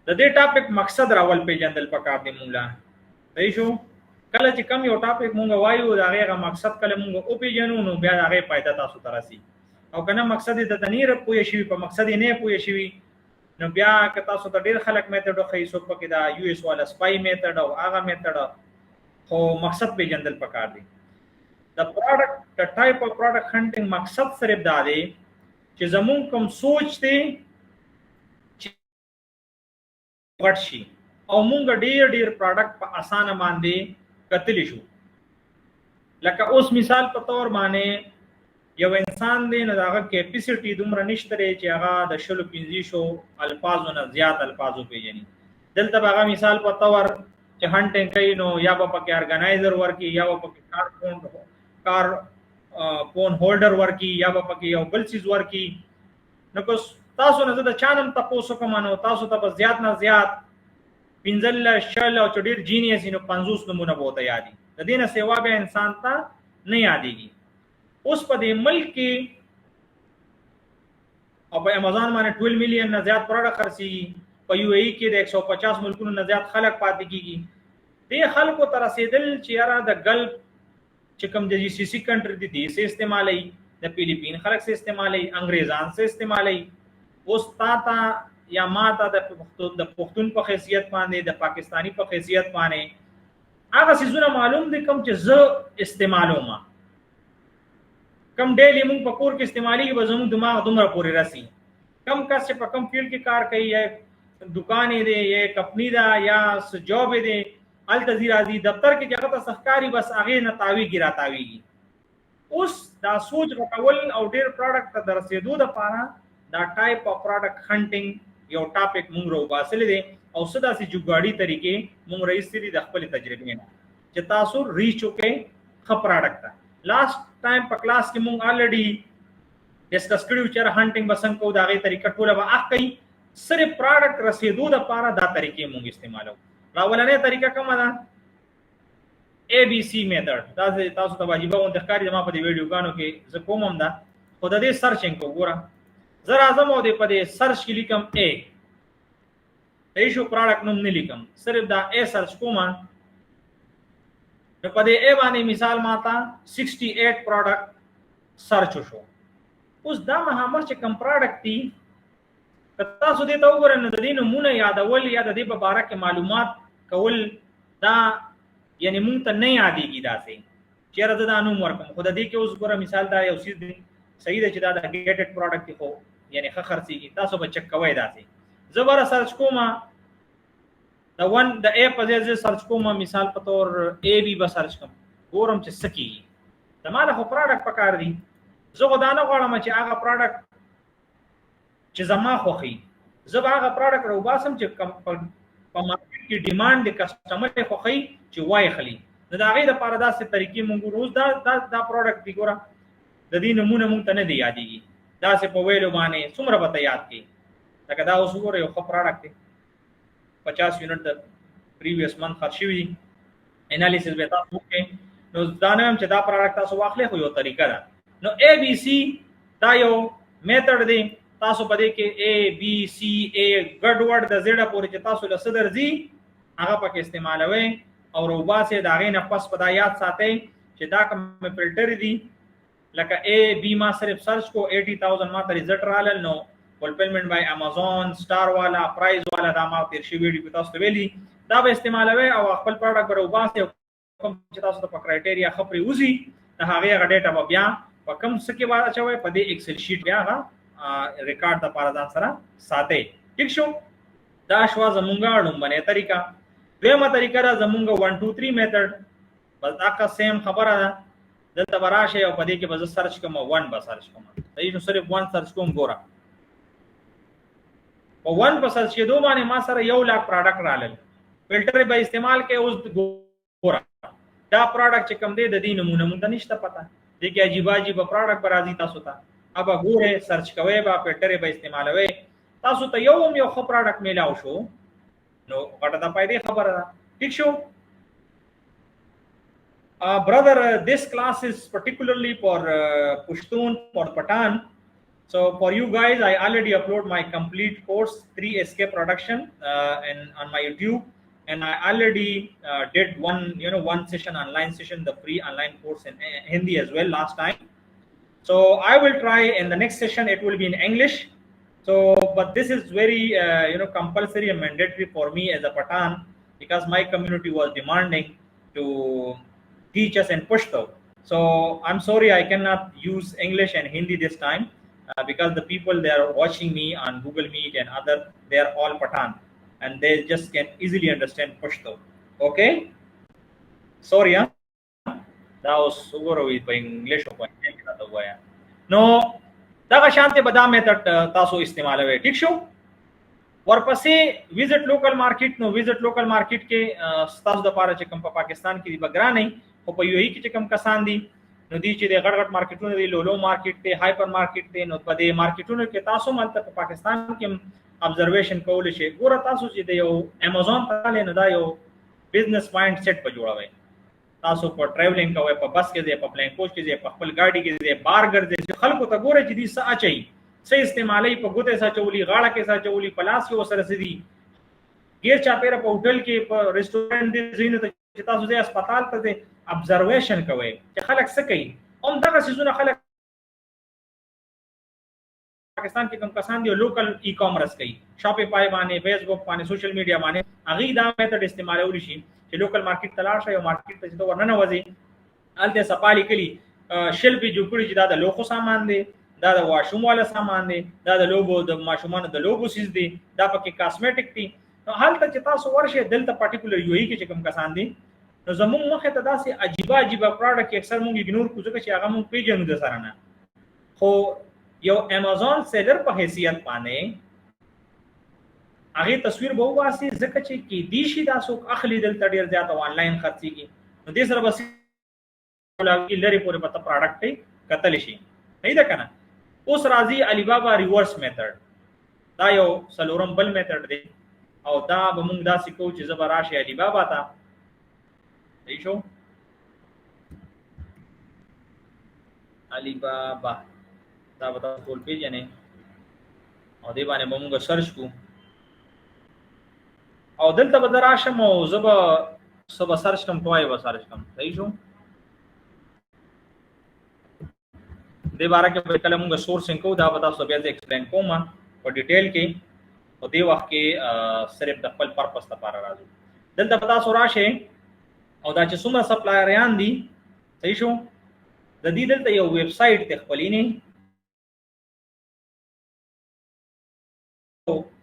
د دې ټاپک مقصد راول پیژندل پکار دی مولا صحیح شو کله چې کم یو ټاپک مونږ وایو دا غیغه مقصد کله مونږ او پیژنو نو بیا دا غي فائدہ تاسو ترسي او کنه مقصد د تنیر پوي شي په مقصد نه پوي شي نو بیا که تاسو ته ډیر خلک میتھډ خو یې سو پکې دا یو اس والا سپای میتھډ او هغه میتھډ خو مقصد پیژندل پکار دی د پروډکټ د ټایپ اف پروډکټ هانټینګ مقصد صرف دا دی چې زمون کوم سوچ دی غټ شي او مونږ ډیر پروډکټ په اسانه باندې کتلی شو لکه اوس مثال په تور باندې یو انسان دی نو داغه کیپیسټي دومره نشته چې هغه د 1500 الفاظو نه زیات الفاظو پیژني دلته هغه مثال په تور چې هانټینګ کوي نو یا په کې ارګنایزر ورکی یا په کې کار فون هولډر ورکی یا په کې یو بل چیز ورکی نو تاسو نه د چانم تاسو کوم نو تاسو ته زیات نه زیات پنځل شل او چډیر جینیس نو 50 نمونه بوته یادي د دینه سیوا به انسان ته نه یادېږي اوس په دې ملک کې او په امازون باندې 12 میلیون نه زیات پروډکټ خرڅي په یو ای کې د 150 ملکونو نه زیات خلک پاتې کیږي دې خلکو تر رسیدل چې یاره د ګلف چې کوم د جی سی سی کنټری دي سه استعمالي د فلیپین خلک سه استعمالي انګريزان سه استعمالي اوس تا یا ماته د پښتون په حیثیت باندې د پاکستانی په حیثیت باندې هغه سيزونه معلوم دي کوم چې زه استعمالوم کم ډیلی مونږ په کور کې استعمالي به زموږ دماغ دومره پوري راسي کم کس چې په کم فیلډ کې کار کوي یا دکانې دی یا کمپنی دا یا جاب دی ال تزیرازي دفتر کې هغه ته سحکاری بس هغه نه تاوی ګراتاوي اوس دا سوچ غټول او ډیر پروډکټ ته رسیدو د پاره دا ټایپ اف پروډکټ هانټینګ یو ټاپک مونږ رو باسل دي او صدا سي جوګاړي طریقې مونږ رئیس دي د خپل تجربې نه چې تاسو ریچ وکې خ پروډکټ لاست ټایم په کلاس کې مونږ الریډي ډیسکس کړیو چې هانټینګ بسنګ کو دا غي طریقه ټوله به اخی صرف پروډکټ رسیدو د پاره دا طریقې مونږ استعمالو راولنه طریقه کومه ده اے بی سی میتھډ دا تاسو ته واجبہ او ذکر جما په ویډیو غانو کې زه کومم دا خود دې سرچینګ کو ګوره زرا اعظم او دې په دې سرچ کې لیکم اے ایشو پروډکټ نوم نه لیکم صرف دا اے سرچ کوم نو په دې اے باندې مثال ماته 68 پروډکټ سرچ شو اوس دا مهمه چې کوم پروډکټ دی تاسو دې ته وګورئ نو د دې نمونه یادول یا د دې په اړه کې معلومات کول دا یعنی مونږ ته نه یادېږي داسې چیرې دا نوم ورکوم خو د دې کې اوس ګوره مثال دا یو څه دی صحیح ده چې دا د ګیټډ پروډکټ دی خو یعنی ښه خرڅيږي تاسو به چک کوی داسې زبر سرچ کوم دا ون د اے په ځای سرچ کوم مثال په تور اے بي به سرچ کوم ګورم چې سکی تماله خو پروډکټ پکار دی زه غدا نه غواړم چې هغه پروډکټ چې زما خوخي زه هغه پروډکټ رو باسم چې په مارکیټ کې ډیماند د کسٹمر خوخي چې وای خلی دا غي د پاره داسې طریقې مونږ روز دا پروډکټ دی ګوره د دې نمونه مونږ ته نه دی یادېږي دا سه په ویلو باندې څومره به یاد کی لکه دا اوس ګوره یو پروډکټ دی 50 یونټ د پریویس منث خرڅوي انالیسس به تاسو کې نو دا نه چې دا پروډکټ تاسو واخلې خو یو طریقه ده نو اے بی سی دا یو میتھډ دی تاسو په دې کې اے بی سی اے ګډ ورډ د زیړه پورې چې تاسو له صدر زی هغه پکې استعمالوي او روباسه دا غي نه پس په یاد ساتي چې دا کوم فلټر دی لکه اے بی ما صرف سرچ کو 80000 ما ته رزلټ رالل نو فولفلمنٹ بای امازون سٹار والا پرایز والا دا ما تیر شي ویډیو تاسو ته ویلي دا به استعمالوي او خپل پروډکټ روباسه کوم چې تاسو ته په کرایټیریا خبري وزي دا هغه ډیټا بیا په کوم څه کې واره چوي په دې ایکسل شیټ بیا ریکارډ د پاره ځان سره ساتي ٹھیک شو دا شوا زمونږه لومبنه طریقہ دیمه طریقہ را زمونږه 1 2 3 میتھډ بس دا کا سیم خبره ده دلته براشه او په دې کې بز سرچ کوم 1 به سرچ کوم صحیح نو صرف 1 سرچ کوم ګوره په 1 په سرچ کې دوه باندې ما سره 1 लाख پروډکټ رالل فلټر به استعمال کې اوس ګوره دا پروډکټ چې کوم دی د دې نمونه مونږ نشته پته دې کې عجیب عجیب پروډکټ برازي تاسو ته اب ګوره سرچ کوي با فلټر به استعمالوي تاسو ته یو خو پروډکټ میلاو شو نو غټه د پایدې خبره ده ٹھیک شو brother this class is particularly for Pushtun for Patan So for you guys, I already upload my complete course 3SK production and on my YouTube, and I already did one session, online session, the free online course in Hindi as well last time. So I will try in the next session, it will be in English. So but this is very compulsory and mandatory for me as a Pathan, because my community was demanding to teach us in Pashto. So I'm sorry I cannot use English and Hindi this time, because the people they are watching me on Google Meet and other, they are all Pathan, and they just can easily understand Pashto. Okay, sorry, huh? دا اوس وګوروي په انګلیش او په هندي کې راته وایا. نو دغه شانته به دا میتھډ تاسو استعمالوي. ٹھیک شو. ورپسې وزټ لوکل مارکیټ. نو وزټ لوکل مارکیټ کې تاسو د پاره چې کوم په پاکستان کې دی بګران نه، او په یو هی کې چې کوم کسان دي نو دی چې د غټ غټ مارکیټونو دی، لولو مارکیټ ته، هایپر مارکیټ ته، نو په دې مارکیټونو کې تاسو ملته په پاکستان کې ابزرویشن کول شي. ګوره تاسو چې د یو امازون ته نه دا یو بزنس مایند سیټ په جوړوي. تاسو په ټریولینګ کوي، په بس کې ځئ، په پلین کوچ کې ځئ، په خپل ګاډي کې ځئ، بار ګرځئ، خلکو ته ګوره چې دې څه اچي، څه استعمالي، په ګوته څه چولي، غاړه کې څه چولي، پلاس کې وسره سدي غیر چاپیره په هوټل کې، په ریسټورانټ دې زینو ته چې تاسو ځئ، هسپتال ته ځئ، ابزرویشن کوي چې خلک څه کوي. هم دغه سيزونه خلک پاکستان کې کوم کسان دي لوکل ای کامرس کوي، شاپیفای باندې، فیسبوک باندې، سوشل میډیا باندې، هغه دا میتھډ استعمالول شي چې لوکل مارکیټ تلاش شي او مارکیټ ته چې ورننه وځي الته سپالی کلی شلپی جوړی چې دا د لوخو سامان دی، دا د واشوم والا سامان دی، دا د لوګو د ماشومان د لوګو سیز دی، دا پکې کاسمیټک دی. نو حالت چې تاسو ورشه دلته پارټیکولر یو هی کې چې کوم کسان دي، نو زموږ مخه ته داسې عجیب پروډکټ اکثر مونږ اګنور کوو ځکه چې هغه مونږ پیژنو د سره نه. خو یو امازون سیلر په حیثیت باندې هغه تصویر به واسي ځکه چې کې دی شي تاسو اخلي دلته ډیر زیات آنلاین خرڅي کی، نو دې سره بس لري پورې پته پروډکټ کتل شي نه ده کنه. اوس راځي علی بابا ریورس میتھډ. دا یو سلورم بل میتھډ دی او دا به موږ داسې کوو چې زبر راشي علی بابا ته. صحیح شو. علی بابا دا به تاسو ټول پیژنئ او دې باندې به موږ سرچ کوو او دلته به راشم او زبا سبا سرچ کوم توای و سرچ کوم. صحیح شو. دې باره کې به کله موږ سورسینګ کوو، دا به تاسو بیا ځکه ایکسپلین کوم په ډیټیل کې، او دې وخت کې صرف د خپل پرپس لپاره راځو. دلته به تاسو راشه او دا چې څومره سپلایریان دي. صحیح شو. د دې دلته یو ویب سټ ته خپلینه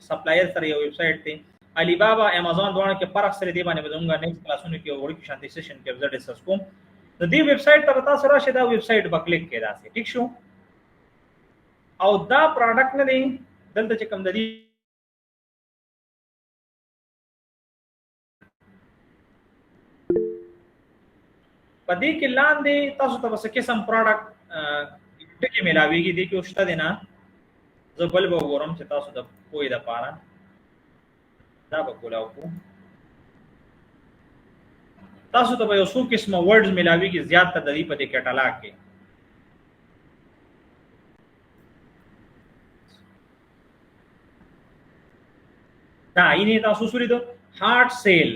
سپلایر سره یو ویب سټ ته علی بابا امازون دوه کې فرق سره دی باندې بدونګه نیکسټ کلاسونو کې وړي کې شانتي سیشن کې زړه ډیسکس کوم. د دې ویب سټ ته تاسو راشه، دا ویب سټ په کلیک کې راسي. ٹھیک شو. او دا پروډکټ نه دی دلته چې کوم د دې پدې کې لاندې تاسو ته وسه قسم پروډکټ ټکی ملاويږي دي کې اوشته دي نه. زه بل به وګورم چې تاسو د کوی د پاره دا به کولاو کو. تاسو ته به یو څو قسمه ورډز ملاويږي زیات تر د دې په دې کټالاګ کې. دا یې تاسو سوري دو هارت سیل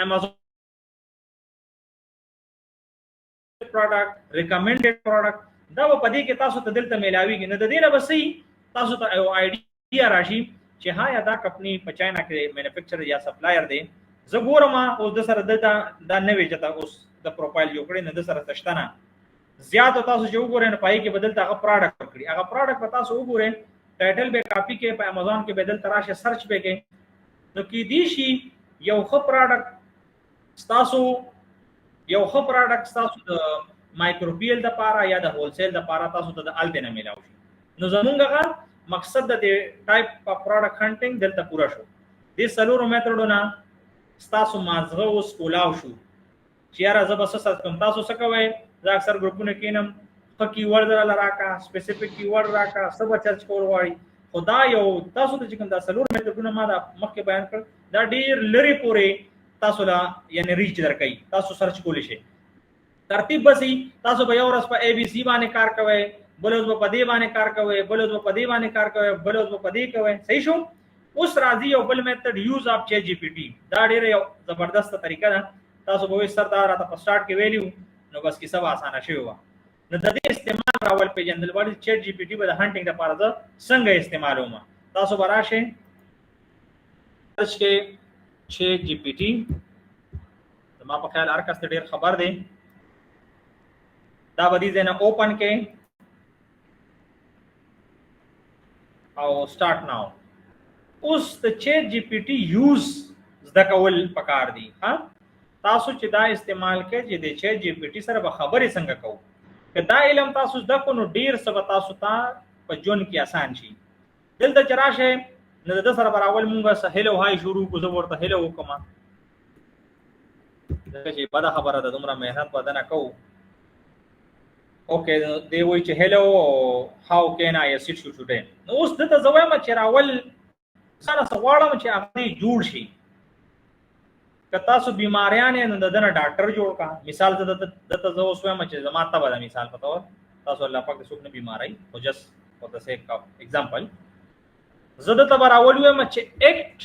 امازون پروډکټ ریکمندډ پروډکټ دا په دې کې تاسو ته دلته ملاويږي. نه د دې نه بسې تاسو ته یو آیډیا راشي چې ها یا دا کمپنی په چاینا کې مینوفیکچر یا سپلایر دی. زه ګورم او د سره دا نوې چتا اوس د پروفایل جوړ کړی نه د سره تشتنه زیات تاسو چې وګورئ نه پای کې بدلته هغه پروډکټ کړی. هغه پروډکټ په تاسو وګورئ ټایټل به کاپی کې په امازون کې بدل تراشه سرچ به کې نو کې دی شي یو خو پروډکټ تاسو د مایکروبیل د پارا یا د هولسیل د پارا تاسو ته د الته نه ملاوي. نو زمونږه مقصد د ټایپ په پروډکټ هانټینګ دلته پورا شو. دې سلورو میتھډونه تاسو مازغه اوس کولاو شو چې یاره زه بس سره کوم. تاسو څه کوئ؟ زه اکثر ګروپونه کینم په کی ورډ راکا سپیسیفیک کی ورډ راکا سبا چرچ کول وایي. خدا یو تاسو ته چې کوم دا سلور میتھډونه ما دا مخکې بیان کړ دا ډیر لری پورې تاسو لا یعنی ریچ درکې. تاسو سرچ کولی شي ترتیب بسې تاسو به یو ورځ په ABC باندې کار کوئ، بلوز په دې باندې کار کوي، بلوز په دې باندې کار کوي، بلوز په دې کوي. صحیح شو. اوس راځي یو بل میتھډ یوز اف چیٹ جی پی ټی. دا ډیره یو زبردست طریقه ده. تاسو به سردار راته په سٹارټ کې ویلیو نو بس کې سبا اسانه شوی و. نو د دې استعمال راول پیجندل باندې چیٹ جی پی ټی به د هانټینګ لپاره ده څنګه استعمالوم. تاسو براشه سرچ کې چیٹ جی پی ټی. ما په خیال هر کس ته ډیر خبر دی. دا بدی زنه اوپن کې او سٹارټ ناو. اوس د چیٹ جی پی ټی یوز زده کول پکار دي. ها تاسو چې دا استعمال کې چې د چیٹ جی پی ټی سره به خبرې څنګه کوو. که دا علم تاسو زده کو نو ډیر څه تاسو ته په ژوند کې آسان شي. دلته چراشه نو د سره براول مونږه سهل او هاي شروع کو. زه ورته هلو وکم دا چې په دا خبره ده دومره مهنت بدنه کوو. اوکې دی وای چې هلو هاو کین آی اسیټ یو ټوډے. نو اوس دته زوایم چې راول سره سوالم چې هغه جوړ شي. که تاسو بیماریان نو دنه ډاکټر جوړ کا. مثال دته زو اوسم چې زما ته به مثال پتو تاسو الله پاک څوک نه بیماری او جس فور د سیک اف ایگزامپل زده ته راول وایم چې اکټ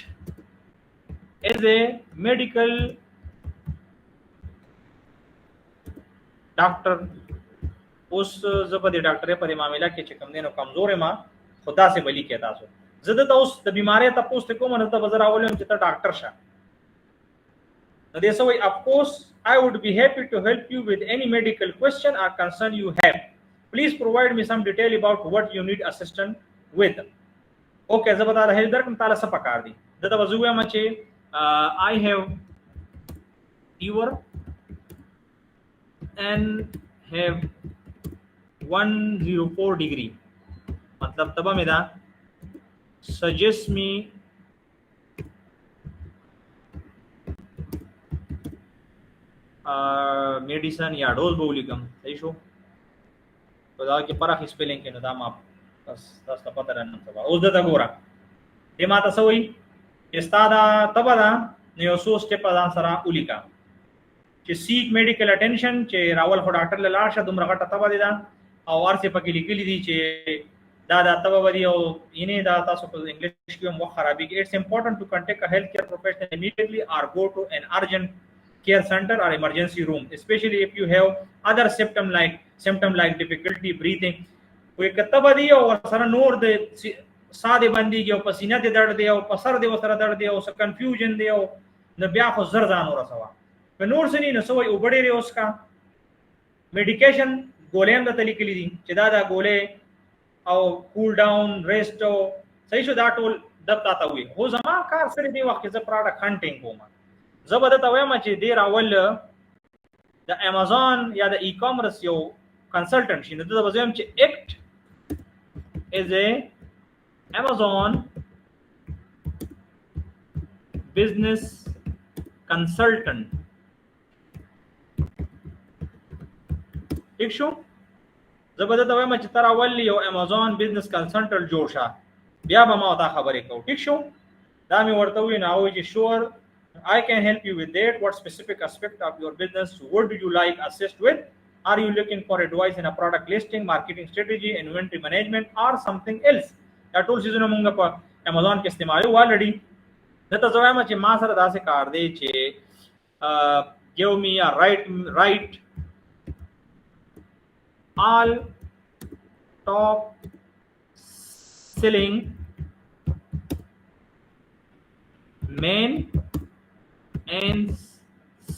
از ا میډیکل ډاکټر. اوس زبر د ډاکټر په معاملې کې چې کم دینو کمزور ما خدا سے بلی کې تاسو زده ته اوس د بیماری ته پوښتنه کوم نو ته بازار اولم چې ته ډاکټر شه. نو دې سوې of course I would be happy to help you with any medical question or concern you have. Please provide me some detail about what you need assistance with. Okay زه به دا هل درکم تعالی څه پکار دي. دته وزوې ما چې I have fever and have 104 degree. मतलब तब में दा suggest me medicine या डोज बोलिकम. सही शो तो दा के परख स्पेलिंग के नदा माप बस दस का पता रहना सब उस दता गोरा ये माता सवई استادا تبدا نو سو سټپ ځان سره ولیکا چې سیک میډیکل اټینشن چې راول خو ډاکټر لاله شه دومره غټه تبا دي دا او ارسه پکې لیکلي دي چې دا تبا ودی او ینه دا تاسو په انګلیش کې مو خرابې کې. اټس امپورټنٹ ټو کنټیکټ ا هیلث کیر پروفیشنل immediately or go to an urgent care center or emergency room, especially if you have other symptom like difficulty breathing. کوئی کتبه دی او سره نور د ساده بنديږي او پسینه دې درد دی او پسر دې وسره درد دی او څه کنفیوژن دی او نو بیا خو زر ځان ورسوا په نور سني نو سوې وبړې ری اوس کا میډیکیشن ګولېم د تلې کلی دي چې دا ګولې او کول ډاون ریسټ او صحیح شو دا ټول دبتا تا وي. هو زما کار سره دی وخت زه پروډکټ هانټینګ کوم. زبر ته وایم چې ډیر اول د امازون یا د ای کامرس یو کنسلټنټ شي. نو دا وزم چې اکټ از ا Amazon business consultant. ٹھیک شو زبردست وایم چې تر اول یو Amazon business consultant جوړ شه بیا به ما تا خبرې کوم. ٹھیک شو دا می ورته وی نه او چې sure I can help you with that. What specific aspect of your business would you like assist with? Are you looking for advice in a product listing, marketing strategy, inventory management or something else? دا ټول سيزونه مونږ په Amazon کې استعمالو already. دته زوایم چې ما سره داسې کار دی چې give me a right all top selling main and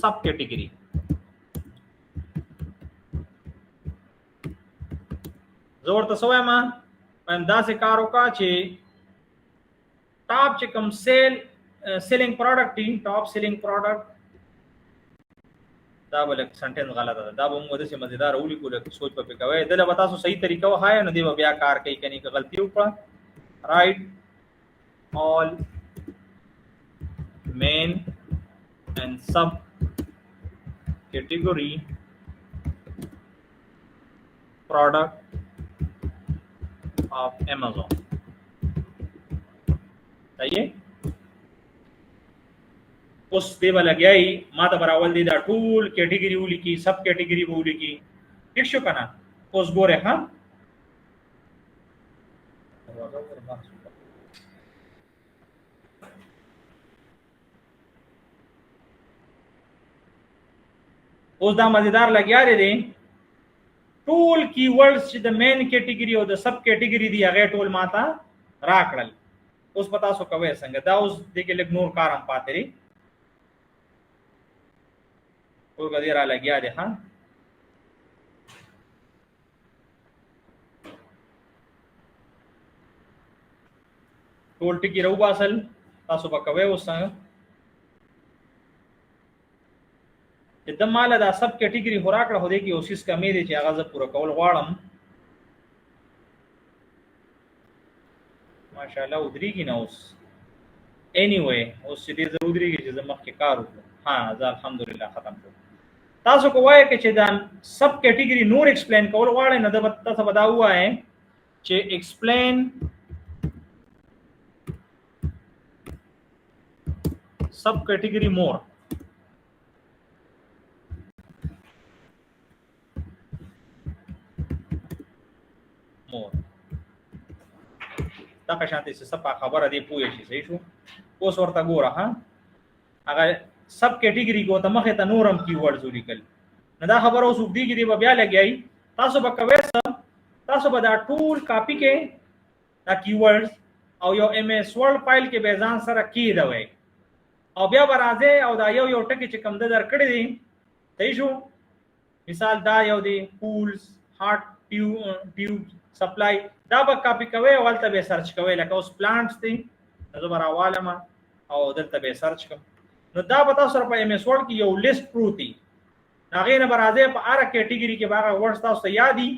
sub category. زور ته سوایم ان داسې کار وکړه چې ټاپ چې کوم سیلینګ پروډکټ دی ټاپ سیلینګ پروډکټ دا بل سنټنس غلط ده. دا به موږ د څه مزیدار اولی کوله سوچ په کوي دله به تاسو صحیح طریقه وهای نه دی بیا کار کوي کني که غلطي وکړه. رائټ all main and sub category product of Amazon. صحیح اوس دی ولګیای ما ته براول دی دا ټول کیټګری ولیکي سب کیټګری ولیکي. ٹھیک شو کنه اوس ګوره ها اوس دا مزیدار لګیا دی ټول کی ورډز چې د مین کیټګری او د سب کیټګری دی هغه ټول ماته راکړل. اوس پتا سو کوي څنګه دا اوس د کې لګ نور کار هم پاتې لري او غدي را لګیا دی. ها ټول ټکی رو باسل تاسو به کوي اوس څنګه چې د مال دا سب کیټګری خوراکړه هو دی کې اوسیس کمې دي چې هغه ز پوره کول غواړم. ماشاءالله ودرېږي نه اوس anyway اوس دې ضروري کې چې زما کې کار وکړم. ها زه الحمدلله ختم شو. تاسو کوی چې دا سب کیټګری نور ایکسپلین کول غواړئ نو دا تاسو به دا وایي چې ایکسپلین سب کیټګری مور دا که شانتي څه په خبره دی پوه شي. صحیح شو. اوس ورته ګوره ها هغه سب کیټګری کو ته مخه ته نورم کی ورډز ولیکل نو دا خبره اوس وګړي دی بیا لګیای تاسو به کوي تاسو به دا ټول کاپی کې دا کی ورډز او یو ام اس ورډ فایل کې به ځان سره کی دوي او بیا برازه او دا یو ټکی چې کم در کړی دی. صحیح شو. مثال دا یو دی پولز هارت ټیوب سپلای دا به کاپی کوي او ولته به سرچ کوي لکه اوس پلانټس دي نو زبر حواله او دلته به سرچ کوم نو دا به تاسو په ام اس ورډ کې یو لیست پروتي هغه نه برازه په هر کیټګری کې باغ ورډ تاسو یادي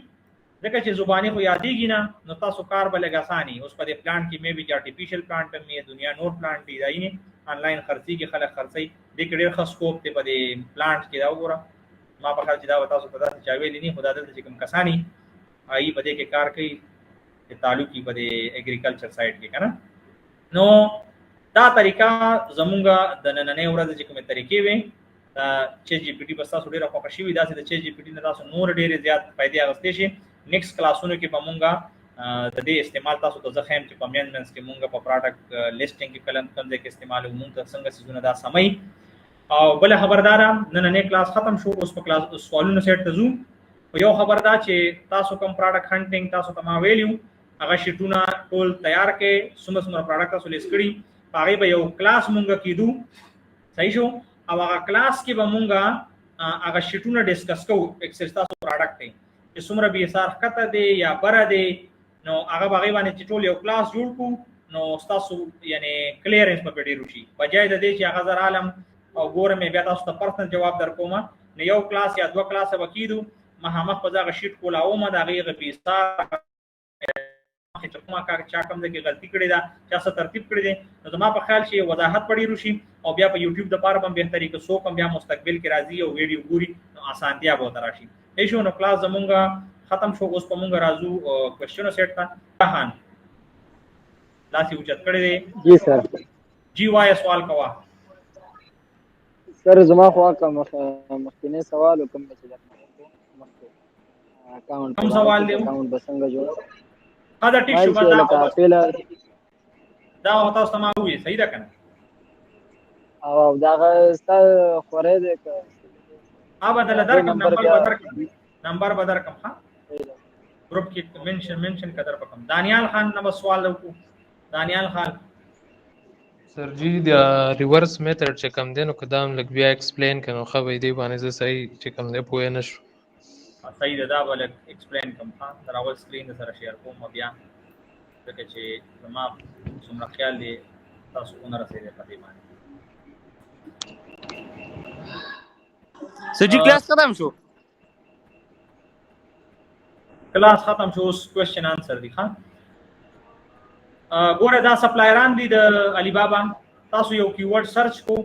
ځکه چې زبانی خو یادېږي نه نو تاسو کار به لګ اساني. اوس په دې پلانټ کې مې به آرټیفیشل پلانټ مې دنیا نور پلانټ دی داینه آنلاین خرڅي کې خلک خرڅي د کډیر خسکوپ ته په دې پلانټ کې دا وګوره ما په خل چې دا تاسو په تاسو چاویلې نه خدای دې چې کوم کسانی آی په دې کې کار کوي د تعلقي په دې اګریکلچر سایت کې کنه. نو دا طریقہ زمونږه د نننې ورځ چې کومه طریقې وي دا چې جی پی ټی بس تاسو ډیره خوښ شي دا چې د جی پی ټی نه تاسو نور ډیره زیات فائدې اغستې شي. نیکسټ کلاسونو کې به مونږه د دې استعمال تاسو ته ځخم چې په مینمنس کې مونږه په پروډکټ لیسټینګ کې کلم څنګه کې استعمال مونږ څنګه سيزونه دا سمي او بل خبردار نن کلاس ختم شو. اوس په کلاس سوالونو سیټ ته زو یو خبردار چې تاسو کوم پروډکټ هانټینګ تاسو ته ما ویلیو هغه شیټونه ټول تیار کې سمسمره پروډکټ تاسو لیست کړی هغه به یو کلاس مونږه کیدو. صحیح شو. او هغه کلاس کې به مونږه هغه شیټونه ډیسکس کوو اکسس تاسو پروډکټ ته چې څومره به سار خطه دی یا بره دی نو هغه باغې باندې چې ټول یو کلاس جوړ کو نو تاسو یعنی کلیرنس په ډیر شي بجای د دې چې هغه زر عالم او ګورم بیا تاسو ته پرسنل جواب درکوم نو یو کلاس یا دوه کلاس وکیدو مهمه په ځای شیټ کولاو ما دا غي غپیسا چې کومه کار چا کوم د غلطي کړې ده چا څه ترتیب کړی دی نو زما په خیال شي وضاحت پړی روشي او بیا په یوټیوب د پاره هم به طریقې سو کوم بیا مستقبل کې راځي او ویډیو ګوري نو اسانتیا به راشي. ایشو نو کلاس زمونږه ختم شو. اوس په مونږه راځو کوېسچن سیټ ته. جهان لاسي اوچت کړی دی. جی سر. جی وای سوال کوا سر زما خو مخکنی سوال کوم چې اکاونټ کوم سوال دی اکاونټ بسنګ جوړ دا ټیک شو دا تاسو ته ما وې صحیح ده کنه او دا ستا خورې ده بدل درکم نمبر بدر کم ها گروپ کې منشن قدر پکم. دانیال خان نو سوال وکړو. دانیال خان سر جی دا ریورس میتھډ چې کوم دینو قدم لګ بیا ایکسپلین کنو خو به دی باندې صحیح چې کوم دی پوه نه شو. صحیح ده دا ول ایکسپلین کوم ها دراول سکرین سره شیر کوم بیا ځکه چې زما څومره خیال دی تاسو کو نه رسیدل پدې باندې. سجی کلاس ختم شو. کلاس ختم شو. اوس کوېسچن آنسر دی ها ګوره دا سپلایران دي د علي بابا تاسو یو کیورډ سرچ کو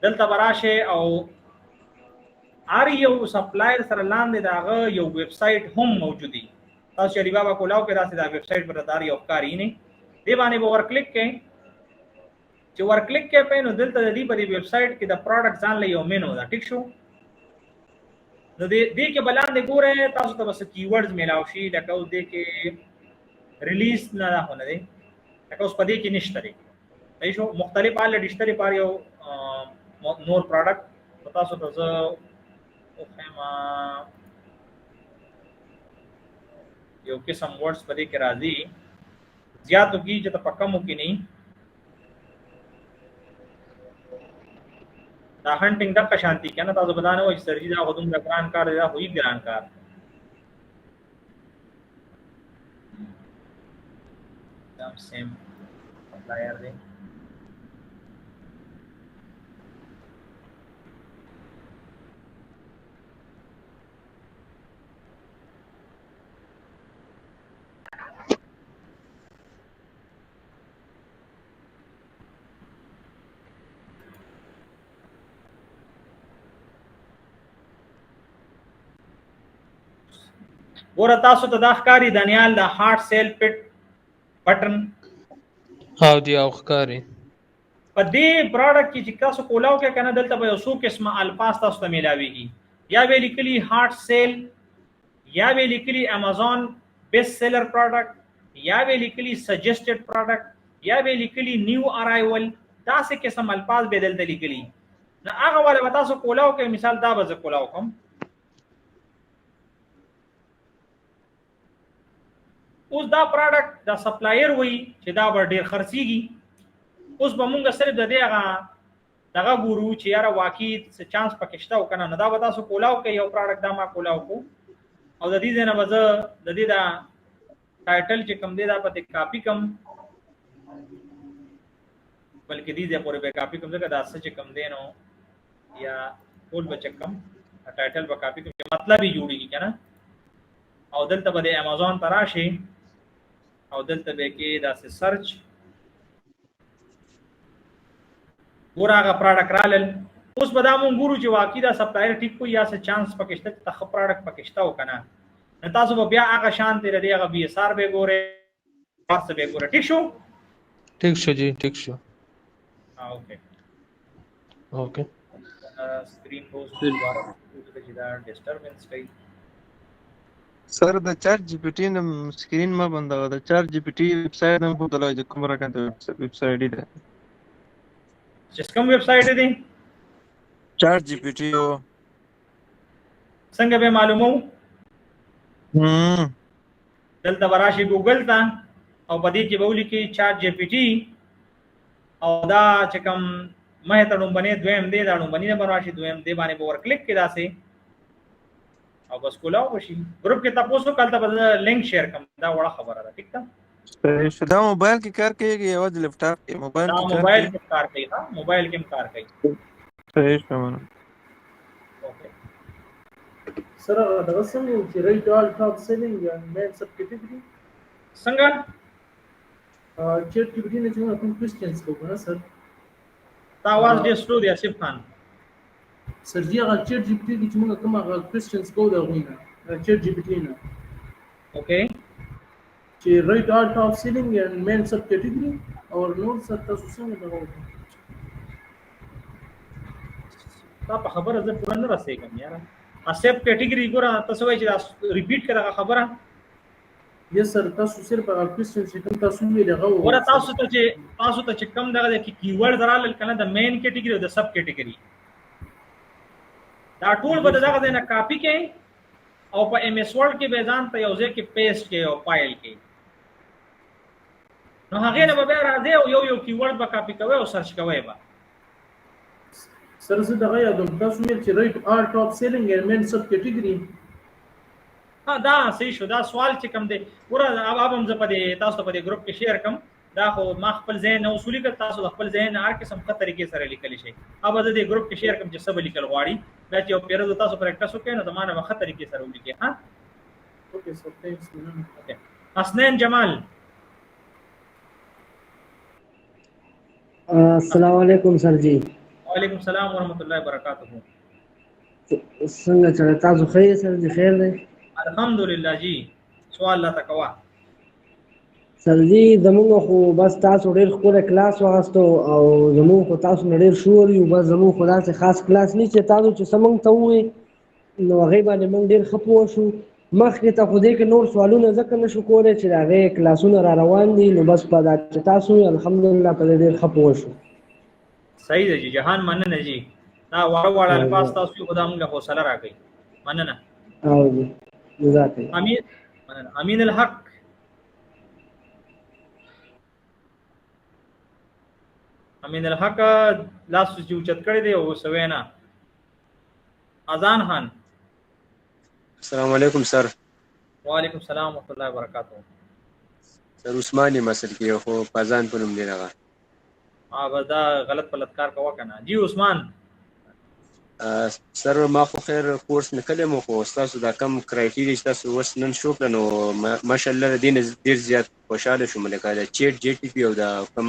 دلته براشه او ار یو سپلایر سره لاندې داغه یو ویب سټ هم موجودي تاسو علي بابا کولاو په داسې دا ویب سټ پر دار یو کاری نه دی باندې ور کلیک کړئ چې ور کلیک کړئ په نو دلته د دې په ویب سټ کې د پروډکټ ځان له یو مینو دا ټیک شو. نو دې کې بلاندې ګوره تاسو ته بس کیورډز میلاو شي لکه دې کې ریلیز نه دا خو نه دی لکه اوس په دې کې نشته دی صحیح شو مختلف آلریډي شته لپاره یو نور پروډکټ تاسو ته زه وښیم یو قسم ورډز په دې کې راځي زیاتو کې چې ته په کمو کې نه دا هانټینګ دغه شانتي کنه تاسو بدانه وایي سرجی دا غوډم د ګران کار دا هوی ګران کار دا سیم اپلایر دی ګوره تاسو ته دا ښکاری دانیال د هارت سیل پټ بټن او دی او ښکاری په دې پروډکټ کې چې تاسو کولاو کې کنه دلته به یو څو قسمه الفاظ تاسو ته ملاويږي یا به لیکلي هارت سیل یا به لیکلي امازون بیسټ سیلر پروډکټ یا به لیکلي سجیسټډ پروډکټ یا به لیکلي نیو ارایول دا څه قسم الفاظ به دلته لیکلي نو هغه ولا تاسو کولاو کې مثال دا به کولاو کوم اوس دا پروډکټ دا سپلایر وای چې دا به ډیر خرڅيږي اوس به مونږ صرف د دې هغه دغه ګورو چې یاره واقعي څه چانس پکشته او کنه نو دا به تاسو کولاو کې یو پروډکټ دا ما کولاو کو او د دې نه وځه د دې دا ټایټل چې کوم دی دا پته کاپی کم بلکې دې پورې به کاپی کم ځکه دا څه چې کم دی نو یا ټول بچ کم ټایټل به کاپی کم مطلب یې جوړیږي کنه او دلته به د امازون تراشي او دلته به کې دا سرچ ګورغه پروډکټ رالل اوس به دا مونږ ګورو چې واقعي دا سپلایر ټیک کو یا څه چانس پکشته ته پروډکټ پکشته وکنه نو تاسو به بیا هغه شان دی هغه بي اس ار به ګوره پارس به ګوره ٹھیک شو جی ٹھیک شو اوکے اوکے سکرین پوز دوباره چې دا ډیسټربنس کوي سر د چات جی پی ټی نم سکرین ما بنداوه د چات جی پی ټی ویب سایټ نم په دلای د کوم راکنه ویب سایټ دی چې کوم ویب سایټ دی چات جی پی ټی او څنګه به معلومو دلته وراشي ګوګل ته او په دې کې به ولیکي چات جی پی ټی او دا چې کوم مه ته نوم باندې دویم دی دا نوم باندې وراشي دویم دی باندې به ور کلیک کړه سي او بس کولاو وشي ګروپ کې تاسو کله ته لینک شیر کوم دا وړه خبره ده ٹھیک ده دا موبایل کې کار کوي یا د لپټاپ کې موبایل کې کار کوي ها موبایل کې کار کوي صحیح شمنه اوکے سر دا څنګه چې ریټ آل ټاپ سیلینګ and main sub category څنګه چیټ جی پی ټی نه څنګه کوم کوېسچنز کوو نه سر تا आवाज ډیر سلو دی اسف خان سر جی هغه چیټ جی پی ټی کې څنګه کوم هغه کوېسچنز کوو دا غوینه چیټ جی پی ټی نه اوکے چې ریټ آل ټاپ سیلینګ and main sub category او نور سر تاسو څنګه دا وایي تا په خبره زه پوره نه رسېږم یاره اسف کیټګری ګوره تاسو وایي چې ریپیټ کړه خبره یس سر تاسو صرف هغه کوېسچن چې کوم تاسو ویل هغه ګوره تاسو ته چې کم دغه کې کیورډ درال کنه د مین کیټګری او د سب کیټګری دا ټول به دغه نه کاپی کړئ او په ایم اس ورډ کې به ځان ته یو ځای کې پیسټ کړئ او فایل کې نو هغه نه به راځي او یو کیورډ به کاپی کوي او سرچ کوي به سر زه دغه یادوم تاسو ویل چې ریټ آل ټاپ سیلینګ and main sub category ها دا صحیح شو دا سوال چې کوم دی ګوره اب هم زه په دې تاسو ته په دې گروپ کې شیر کوم دا خو ما خپل ذهن اصولي کړ تاسو خپل ذهن هر قسم په طریقې سره لیکل شي اب زه دې گروپ کې شیر کوم چې سب لیکل غواړي دا چې پیرو تاسو پریکټس وکړئ نو زمانه وخت طریقې سره ولیکئ ها اوکے سر تھینکس اوکے حسنین جمال السلام علیکم سر جی وعلیکم السلام ورحمۃ اللہ وبرکاتہ څنګه چل تاسو خیر سر جی خیر دی الحمدلله جی سوال لا تکوا سر جی زموږ خو بس تاسو ډېر خپل کلاس واغستو او زموږ خو تاسو ډېر شور یو بس زموږ خدا څخه خاص کلاس نه چې تاسو چې سمنګ ته وې نو هغه باندې موږ ډېر خپو شو مخکې ته خو دې کې نور سوالونه ځکه نشو کولی چې د هغې کلاسونه را روان دي نو بس په دا چې تاسو الحمدلله په دې ډېر ښه پوه شو. صحیح ده جی جهان مننه جی دا واړه واړه الفاظ تاسو خو دا موږ له حوصله راکوي مننه. او جی جزاک الله. امین الحق امین الحق لاس چې اوچت کړی دی او سوینا اذان خان. السلام علیکم سر. وعلیکم السلام ورحمۃ اللہ وبرکاتہ. سر عثمان مسل کې خو پازان په نوم دی راغی. بس دا غلط پلت کار کوه کنه. جی عثمان سر ما خو خیر کورس نه کړم خو تاسو دا کم کرایټیریا چې تاسو وس نن شو کړو نو ماشاءالله دین ډیر زیات خوشاله شوم لکه دا چیټ جی ټی پی او دا کم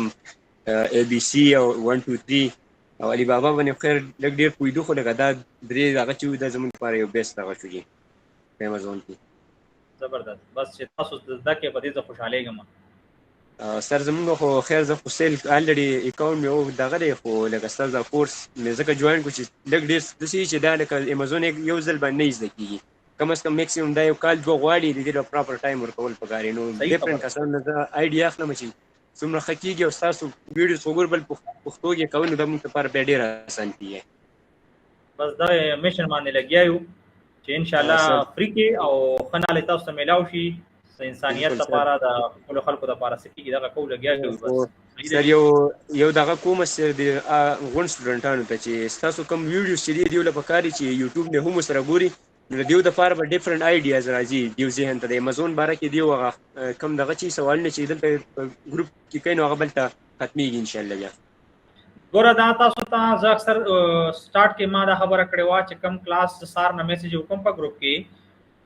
ای بی سی او 1 2 3 او علی بابا باندې خیر لګ ډیر پویدو خو لکه دا درې هغه چې د زمون لپاره یو بیسټ هغه شو جی امازون کې زبردست. بس چې تاسو زده کې په دې ځکه خوشاله یم. سر زمونږ خو خیر زه خو سیل الریډي اکاونټ مې او دغه دی خو لکه ستاسو دا کورس مې ځکه جوین کړو چې لږ ډېر داسې چې دا لکه امازون یو ځل باندې نه زده کېږي کم از کم میکسیمم دا یو کال دوه غواړي د دې لپاره پراپر ټایم ورکول پکار نو ډیفرنٹ کسان نه دا آیډیا اخلم چې څومره ښه کېږي او ستاسو ویډیوز وګور بل پښتو کې کوو نو دا موږ لپاره بیا ډېره اسانتي ہے. بس دا میشن باندې لګیا یو چې ان شاء الله فری کې او خناله تاسو ته ملاو شي انسانیت لپاره د خپل خلکو لپاره سکیږي دا کو لګیا دی. بس سر یو دغه کوم سر دی غون سټوډنټانو ته چې تاسو کوم ویډیو چې دی لپاره کاری چې یوټیوب نه هم سره ګوري نو دیو د لپاره به ډیفرنٹ آیډیاز راځي دیو ذهن ته د امازون باره کې دیو هغه کم دغه چی سوالونه چې دلته ګروپ کې کین هغه بل ته ختميږي ان شاء الله. بیا ګوره دا تاسو ته زه اکثر سٹارټ کې ما دا خبره کړې وا چې کم کلاس سار نه میسج وکم په ګروپ کې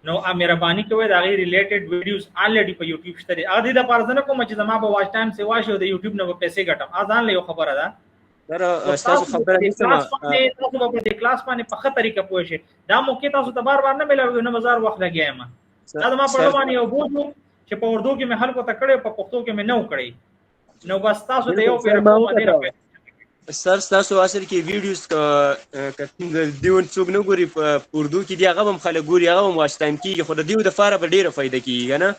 نو مهرباني کوئ دا غي ریلیټډ ویډیوز الریډي په یوټیوب شته دي اغه د پاره نه کوم چې زما په واچ ټایم سی واشه د یوټیوب نه پیسې ګټم اذان له خبره ده سر تاسو خبره نشته تاسو په دې کلاس باندې په خطر طریقه پوه شئ دا موقع تاسو ته بار نه ملوي نه بازار وخت لګیایم دا ما په باندې یو بوجو چې په اردو کې مې خلکو ته کړې په پښتو کې مې نو کړې نو بس تاسو ته یو پیر کوم دی سر تاسو اصل کې ویډیوز کتن دیون څوک نه ګوري په اردو کې دی هغه هم خلک ګوري هغه هم واچ ټایم کیږي خو د دیو د فاره به ډیره فائدہ کیږي نه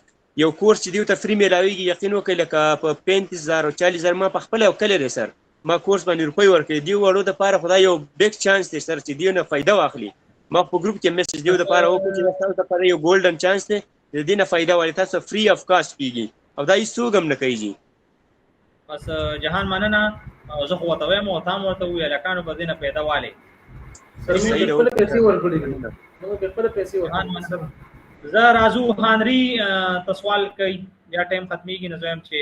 یو کورس چې دیو ته فری ملاويږي یقین وکړئ لکه په 35000 او 40000 ما په خپل او کله لري سر ما کورس باندې روپۍ ورکړي دیو وړو د فاره خدای یو بیگ چانس دی سر چې دیو نه فائدہ واخلي ما په ګروپ کې میسج دیو د فاره وکړي چې تاسو ته یو ګولډن چانس دی د دې نه فائدہ وړي تاسو فری اف کاسټ کیږي او دا هیڅ څوک هم نه کوي. بس جهان مننه او زه خو ته وایم او تاسو ورته وی الکانو په دینه پیدا والے سر مې خپل پیسې ورکړې نو خپل پیسې ورکړې. زه رازو خانری تسوال کوي یا ټایم ختميږي نه زم چې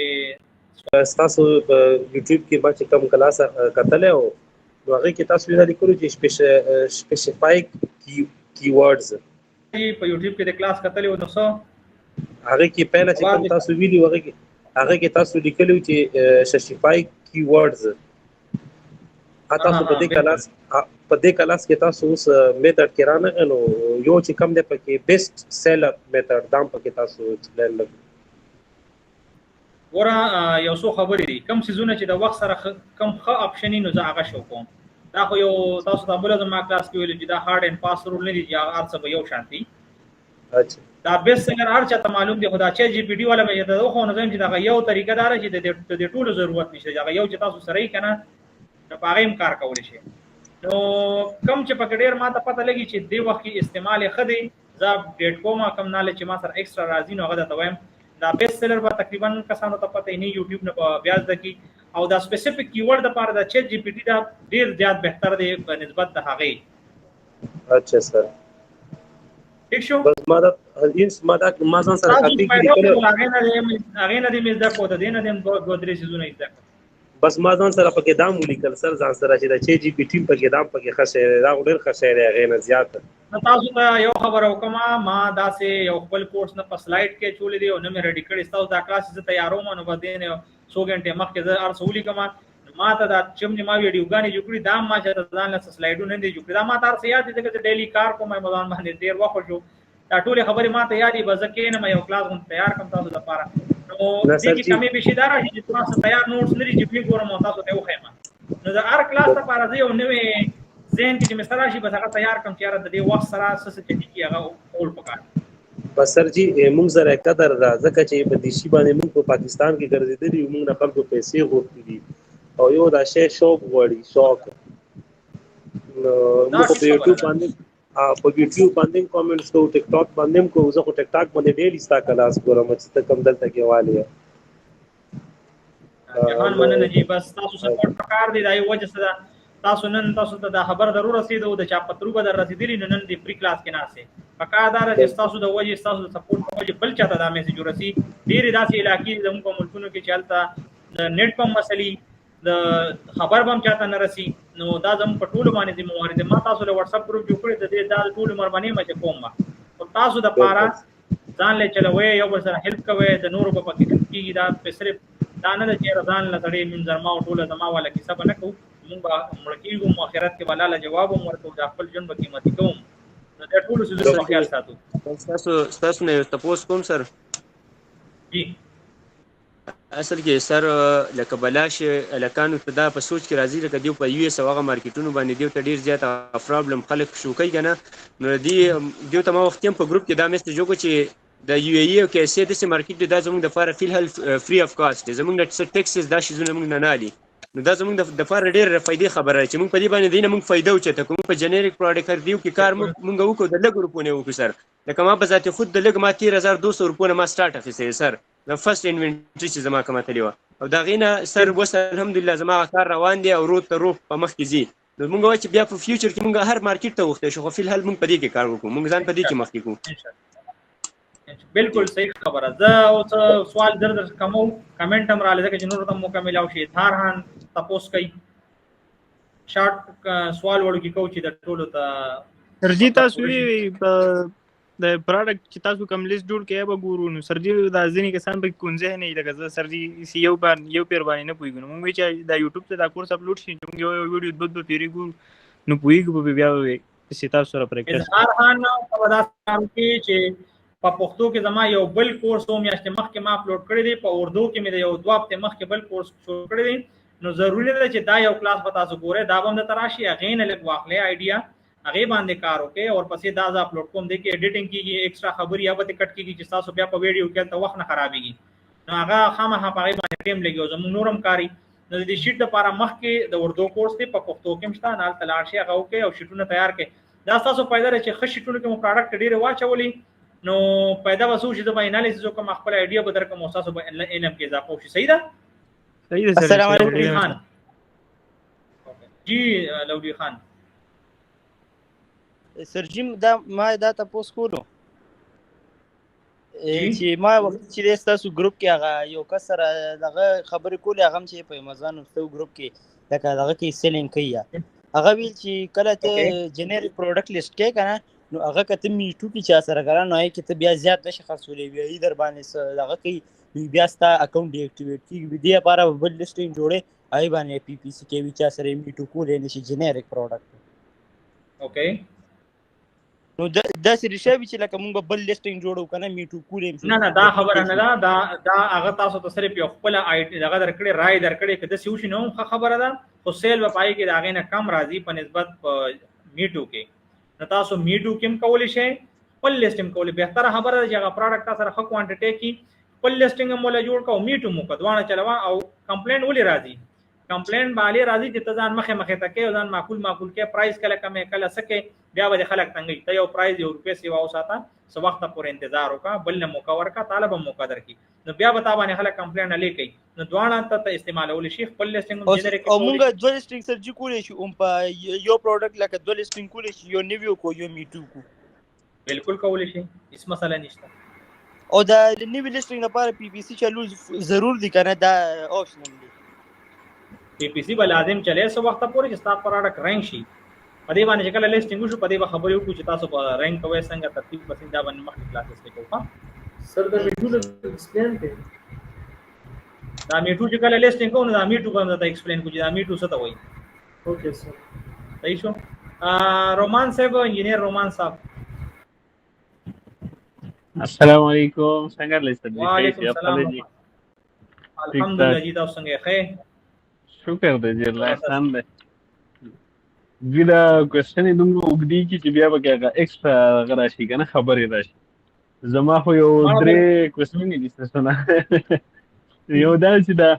تاسو په یوټیوب کې باندې کوم کلاس کتل او هغه کې تاسو ویل لیکلو چې سپیسیفای کی ورډز په یوټیوب کې د کلاس کتل او نو هغه کې پہلا چې کوم تاسو ویډیو هغه کې تاسو لیکلو چې سپیسیفای کی ورډز تاسو په دې کلاس کې تاسو اوس میتھډ کې رانه نو یو چې کوم د پکې بیسټ سیلر میتھډ دام پکې تاسو ایکسپلین لګ ورا یو څو خبرې دي کم سيزونه چې د وخت سره کم ښه اپشن نو زه هغه شو کوم دا خو یو تاسو ته بل ما کلاس کې ویل چې دا هارد اند فاست رول نه دي یا ارڅ به یو شانتي اچھا دا بیس سیلر ارچ ته معلوم دی خدا چې جی پی ډی والا مې ته خو نه زم چې دا یو طریقه دار چې د ټولو ضرورت نشته دا یو چې تاسو سره یې کنه نو پاره هم کار کول شي نو کم چې پکې ډیر ما ته پته لګي چې دی وخت کې استعمال خدي زه ډیټ کوم کم ناله چې ما سره ایکسترا راځي نو هغه ته وایم دا بیس سیلر به تقریبا کسانو ته پته نه یوټیوب نه بیاز دکی او دا سپیسیفیک کیورډ د پاره د چیټ جی پی ټی دا ډیر زیات بهتر دی په نسبت د هغه. اچھا سر ٹھیک شو بس ما ځان سره کاپی کړو هغه نه دې مې دا کوته دینه دې دوه درې سيزونه ایزه بس ما ځان سره پکې دام ولیکل سر ځان سره چې د چي جی پی ټیم پکې دام پکې خسه دا ډېر خسه دی هغه نه زیات تاسو ته یو خبر وکما ما دا سه یو خپل کورس نه په سلایډ کې چولې دی او نه مې ریډي کړی تاسو دا کلاس زه تیاروم نو باندې 100 غنټه مخکې زه ارسولې کما ما ته دا چمنی ما ویډیو غانې جوړې دا ما چې ځان له سلایډونه نه دی جوړې دا ما تر سه یاد دي چې ډیلی کار کوم مې ځان باندې ډیر وخت شو دا ټول خبرې ما ته یادې بزکې نه مې یو کلاس هم تیار کوم تاسو لپاره نو دې کې کمی به شي دا راځي چې تاسو تیار نوټس لري چې په ګورم تاسو ته وخایم نو دا هر کلاس لپاره زه یو نوې ذهن کې مې سره شي بس هغه تیار کوم چې را د دې وخت سره څه څه چې هغه اول پکار بس سر جی موږ سره قدر ده ځکه چې په دې شی باندې موږ په پاکستان کې ګرځېدلي یو، موږ نه خلکو پیسې غوښتي دي او یو دا شی شوق غواړي شوق. نو موږ په یوټیوب باندې په یوټیوب باندې کامنټس کوو، ټیک ټاک باندې هم کوو. زه خو ټیک ټاک باندې ډېر ستا کلاس ګورم چې ته کوم دلته کې والي جهان مننه جی. بس تاسو سپورټ پکار دی، دا یو وجه څه ده تاسو نن تاسو ته دا خبر ضرور رسیدو د چا پترو به در رسیدلی نو نن د فری کلاس کې ناسه پکار دار چې تاسو د وجه تاسو د سپورټ په وجه بل چاته دا میسج ورسی. ډېر داسې علاقې زموږ په ملکونو کې چلتا د نیټ په مسلې د خبر بم چاته نه رسی، نو دا زموږ په ټولو باندې ذمہواری ده. ما تاسو له واتس اپ گروپ جوړ کړی د دې دا ټول مرمنې مچ کوم ما تاسو د پارا ځان له چلوي یو بل سره هیلپ کوي د نورو په پکې کیږي. دا په صرف دا نه چې ځان له تړي منځر ما ټول زما ولا کیسه نه کو، موږ مړ کیږو مؤخرت کې ولاله جواب ورکو د خپل جن په قیمتي کوم. نو دا ټول څه په خیال ساتو. تاسو نه تاسو کوم سر جی اصل کې سر لکه بلاش الکانو ته دا په سوچ کې راځي لکه دیو په یو اس هغه مارکیټونو باندې دیو ته ډیر زیات پرابلم خلک شو کوي کنه. نو دیو ته ما وخت په گروپ کې دا میسج وکړ چې د یو ای او کې سي د سي مارکیټ د زموږ د فار فیل هیلث فری اف کاست زموږ د ټیکسز دا شي زونه موږ نه نالي. نو دا زموږ د فار ډیر فائدې خبره چې موږ په دې باندې دینه موږ فائدہ وچته کوم په جنریک پروډکټ دیو کې کار موږ وکړو د لګ روپونه وکړو سر. لکه ما په ذات خود د لګ ما 13200 روپونه ما سٹارټ اخیسته سر د فرست انوینټری چې زما کومه تلی و او دا غینه سر وس الحمدلله زما کار روان دی او روت ته روح په مخ کې زی. نو موږ وای چې بیا په فیوچر کې موږ هر مارکیټ ته وخته شو خو فل حل موږ په دې کې کار وکړو، موږ ځان په دې کې مخ کې کوو. بالکل صحیح خبره. زه او سوال در کوم کمنټ هم را لږه چې نور ته موقع ملاو شي. تارهان تاسو کوي شارټ سوال وړو کې کوم چې د ټولو ته سرجی تاسو د پروډکټ چې تاسو کوم لیست جوړ کړئ به ګورو. نو سرجی دا ځینې کسان به کونځه نه لګا زه سرجی سی یو پیر باندې نه پویګو. موږ چې دا یوټیوب ته دا کورس اپلوډ شي موږ یو ویډیو د پیری ګور نو پویګو به بیا چې تاسو سره پریکټس تارهان په ودا کام کې چې په پښتو کې زما یو بل کورس هم میاشتې مخکې ما اپلوډ کړی دی، په اردو کې مې یو دوه هفته مخکې بل کورس شروع کړی دی. نو ضروري ده چې دا یو کلاس به تاسو ګورئ، دا به هم د تراشي هغې نه لږ واخلئ آیډیا، هغې باندې کار وکړئ او پسې دا زه اپلوډ کوم. دی کې ایډیټینګ کېږي، ایکسټرا خبرې یا به کټ کېږي چې تاسو بیا په ویډیو کې هلته وخت نه خرابېږي. نو هغه خامخا په هغې باندې ټیم لګي او زموږ نور هم کاري. نو د دې شیټ دپاره مخکې د اردو کورس دی په پښتو کې هم شته، نه هلته لاړ شئ هغه وکړئ او شیټونه تیار کړئ. دا ستاسو فایده ده چې ښه شیټونو کې مو پروډکټ ډېرې واچولي نو پیدا به څه وشي زه به انالیسس وکړم، خپل آیډیا به درکړم او ستاسو به علم کې اضافه وشي. صحیح ده؟ صحیح ده سر. السلام علیکم جی لودي خان. سرجیم دا ما دا تاسو کولو چې ما وخت چې تاسو ګروپ کې هغه یو کسر دغه خبرې کولې هغه چې په امازون او ګروپ کې دغه کې سیلینګ کوي هغه ویل چې کله ته جنریک پروډکټ لیست کې کنه نو هغه کته میټو کې چا سره ګران نه کې ته بیا زیات نشي خرڅولې وی در باندې دغه کې بیا ستا اکاونټ ډی اکټیویټ کی دې لپاره بل لیسټینګ جوړه آی باندې پی پی سی کې وی چا سره میټو کولې نشي جنریک پروډکټ. اوکې نو دا سری شی چې لکه موږ بل لیسټینګ جوړو کنه میټو کولې نه دا خبره نه ده. دا هغه تاسو ته صرف یو خپل دغه درکړي رائے درکړي کده سیوشي نو خبره ده خو سیل و پای کې دا غینه کم راځي په نسبت میټو کې. نو تاسو میټو کې کولی شئ خپل لیسټینګ کولی بهتره خبره ده چې هغه پروډکټ سره ښه کوانټیټي کې خپل لیسټینګ هم ولا جوړ کړو میټو مو کډوانه چلوا او کمپلین ولې راځي کمپلین باندې راځي چې ته ځان مخه تکې او ځان معقول کې پرایس کله کمه کله سکه بیا به خلک تنګي ته یو پرایس یو روپیه سیوا وساته سو وخت پورې انتظار وکا بل نه موقع ورکا طالب موقع درکې نو بیا به تا باندې خلک کمپلین نه لیکي نو دوانه ته استعمالول شي خپل لیسټینګ جنریټ او موږ دوه لیسټینګ سرجی کولې شو په یو پروډکټ لکه دوه لیسټینګ کولې شي یو نیویو کو یو میټو کو بالکل کولې شي هیڅ مسله نشته. او دا نیوی لیسټینګ لپاره پی پی سی چالو ضرور دي کنه دا آپشن دی پی پی سی به لازم چلے سو وخت پورې چې تاسو پروډکټ رینک شي پدې باندې چې کله لیسټینګ شو پدې به خبرې وکړو چې تاسو په رینک کوي څنګه ترتیب پسند دا باندې مخکې کلاسز کې کوو. سر دا میټو ایکسپلین کړئ دا میټو چې کله لیسټینګ کوو نو دا میټو باندې ته ایکسپلین کوو چې دا میټو څه ته وایي. اوکې سر صحیح شو. رومان صاحب انجینیر رومان صاحب السلام علیکم څنګه لسته دي؟ وعلیکم السلام الحمدلله جی تاسو څنګه ښه شکر دی جی الله احسان دی. دا کوېسچن دومره اوږدې کي چې بیا به هغه ایکسټرا راشي که نه خبرې راشي زما خو یو درې کوېسچنې دي ستاسو نه. یو دا چې دا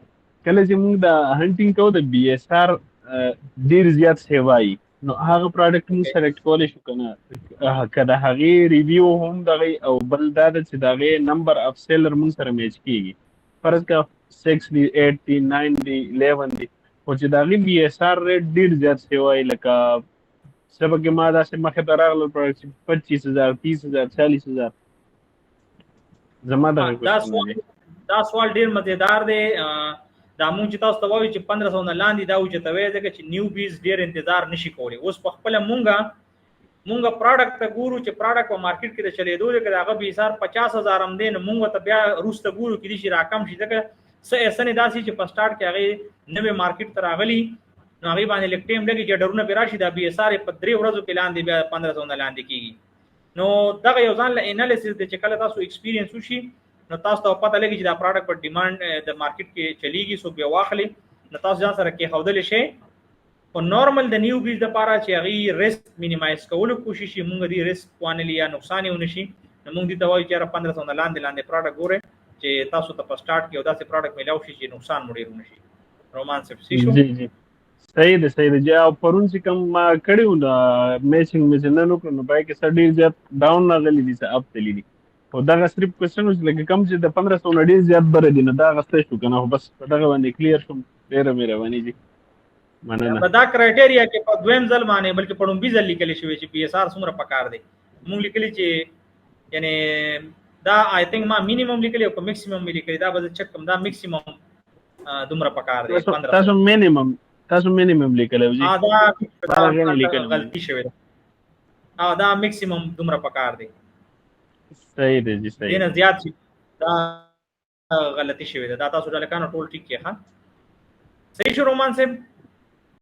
کله چې موږ د هنټینګ کوو د بي اس آر ډېر زیات سیوایي، نو هغه پروډکټ موږ سلیکټ کولی شو که نه؟ که د هغې ریویو هم دغه او بل دا ده چې د هغې نمبر اف سیلر موږ سره میچ کېږي. فرض که 6 دی 8 دی 9 دی 11 دی، خو چې د هغې بي اس آر ریټ ډېر زیات سیوایي، لکه څه پکې ما داسې مخې ته راغلل پروډکټ چې 25,000 30,000 40,000. زما دغه کوېسچن دی. دا سوال ډیر مزیدار دی. دا مونږ چې تاسو ته وایو چې 1500 نه لاندې دا اوچتوي ځکه چې نیو بیز ډیر انتظار نشي کولی. اوس په خپله مونږ پروډکټ ته ګورو چې پروډکټ په مارکیټ کې د چلېدو دی، که د هغه بیسار 50,000 هم دی نو مونږ ته بیا وروسته ګورو کېدای شي راکم شي، ځکه څه ایسنې داسې چې په سټارټ کې هغې نوې مارکیټ ته راغلي نو هغې باندې لږ ټایم لګي چې ډرونه پرې راشي، دا بي اس آر یې په 3 ورځو کې لاندې بیا 1500 نه لاندې کېږي. نو دغه یو ځان له انالیسس دی چې کله تاسو ایکسپیرینس وشي نو تاسو ته پته لګي چې دا پروډکټ په ډیمانډ د مارکیټ کې چلیږي، سو بیا واخلي نو تاسو ځان سره کېښودلی شئ. او نارمل د نیو بیز دپاره چې هغې ریسک مینیمایز کولو کوشش شي، مونږ دې ریسک وانلي یا نقصان یې ونه شي، نو مونږ دې ته وایو چې یاره 1500 نه لاندې پروډکټ ګورئ چې تاسو ته په سټارټ کې یو داسې پروډکټ میلاو شي چې نقصان مو ډېر ونه شي. رومان صاحب صحیح شو؟ جی جی صحیح دی صحیح دی. او پرون چې کوم ما کړی و د میچنګ مې چې نن وکړو نو پای کې څه ډېر زیات ډاون راغلي دي، څه اپ تللي دي. خو دغه صرف کوېسچن و چې لکه کوم چې د 1500 نه ډېر زیات بره دي نو دا اخیستی شو که نه، خو بس په دغه باندې کلیر شوم. ډېره مهرباني جي، مننه. په دا کرایټیریا کې په دویم ځل باندې بلکې په لومبي ځل لیکلی شوی چې پی اس آر څومره پکار دی. مونږ لیکلي چې یعنی دا آی تھنک ما مینیمم لیکلی او که میکسیمم مې لیکلی، دا به زه چک کوم، دا میکسیمم دومره پکار دی. تاسو مینیمم لیکلی جی؟ دا غلطي شوې ده. دا میکسیمم دومره پکار دی. صحیح دی جی صحیح. دینه زیات شي دا غلطي شوې ده. دا تاسو ډلکانو ټول ټیک کې ښه صحیح شو رومان صاحب؟